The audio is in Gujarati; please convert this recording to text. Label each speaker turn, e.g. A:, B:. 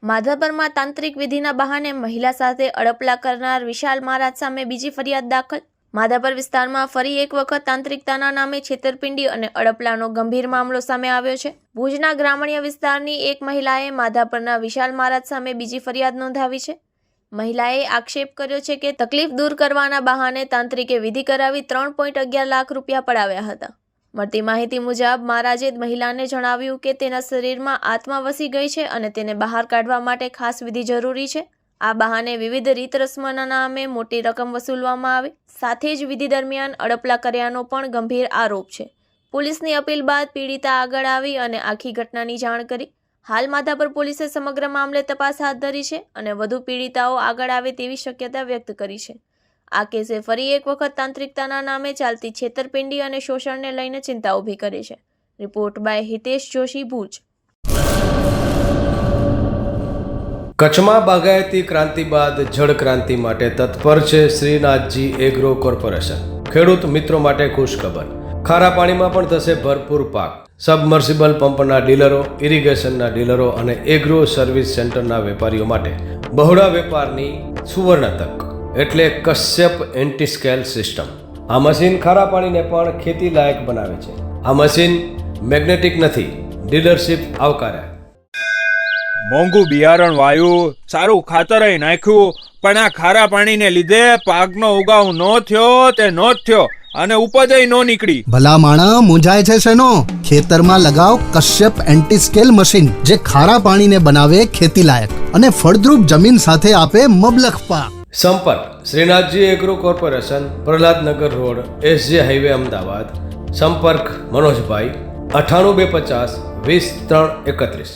A: માધાપરમાં તાંત્રિક વિધિના બહાને મહિલા સાથે અડપલા કરનાર વિશાલ મહારાજ સામે બીજી ફરિયાદ દાખલ। માધાપર વિસ્તારમાં ફરી એક વખત તાંત્રિકતાના નામે છેતરપિંડી અને અડપલાનો ગંભીર મામલો સામે આવ્યો છે। ભુજના ગ્રામ્ય વિસ્તારની એક મહિલાએ માધાપરના વિશાલ મહારાજ સામે બીજી ફરિયાદ નોંધાવી છે। મહિલાએ આક્ષેપ કર્યો છે કે તકલીફ દૂર કરવાના બહાને તાંત્રિકે વિધિ કરાવી 3.11 લાખ રૂપિયા પડાવ્યા હતા। મળતી માહિતી મુજબ મહારાજે મહિલાને જણાવ્યું કે તેના શરીરમાં આત્મા વસી ગઈ છે અને તેને બહાર કાઢવા માટે ખાસ વિધિ જરૂરી છે। આ બહાને વિવિધ રીત રસ્મના નામે મોટી રકમ વસૂલવામાં આવી, સાથે જ વિધિ દરમિયાન અડપલા કર્યાનો પણ ગંભીર આરોપ છે। પોલીસની અપીલ બાદ પીડિતા આગળ આવી અને આખી ઘટનાની જાણ કરી। હાલ માધાપર પોલીસે સમગ્ર મામલે તપાસ હાથ ધરી છે અને વધુ પીડિતાઓ આગળ આવે તેવી શક્યતા વ્યક્ત કરી છે। આ કેસે ફરી એક વખત તાંત્રિકતાના નામે ચાલતી છેતરપિંડી અને શોષણને લઈને ચિંતા ઊભી કરી છે। Report by Hitesh Joshi, Bhuj.
B: કચ્છમાં બાગાયતી ક્રાંતિ બાદ જળ ક્રાંતિ માટે તત્પર છે શ્રીનાથજી એગ્રો કોર્પોરેશન। ખેડૂત મિત્રો માટે ખુશખબર, ખારા પાણીમાં પણ થશે ભરપૂર પાક। સબમર્સિબલ પંપના ડીલરો, ઇરિગેશનના ડીલરો અને એગ્રો સર્વિસ સેન્ટરના વેપારીઓ માટે બહોળા વેપારની સુવર્ણ તક એટલે કશ્યપ એન્ટીસ્કેલ સિસ્ટમ। આ મશીન ખારા પાણીને પણ ખેતી લાયક બનાવે છે। આ મશીન મેગ્નેટિક નથી, ડીલરશીપ આવકાર્ય।
C: મોંઘું બિયારણ વાયું, સારું ખાતર નાખ્યું, પણ આ ખારા પાણીને લીધે પાકનો ઉગાવ નો થયો તે નો જ થયો અને ઉપજ નો નીકળી।
D: ભલા માણા મૂંઝાય છે શેનો? ખેતરમાં લગાવ કશ્યપ એન્ટીસ્કેલ મશીન, જે ખારા પાણીને બનાવે ખેતી લાયક અને ફળદ્રુપ જમીન સાથે આપે મબલખ પાક।
B: સંપર્ક Shrinathji agro corporation, Prahlad Nagar road, SJ highway, Ahmedabad. સંપર્ક મનોજભાઈ 98 250 20 3 31।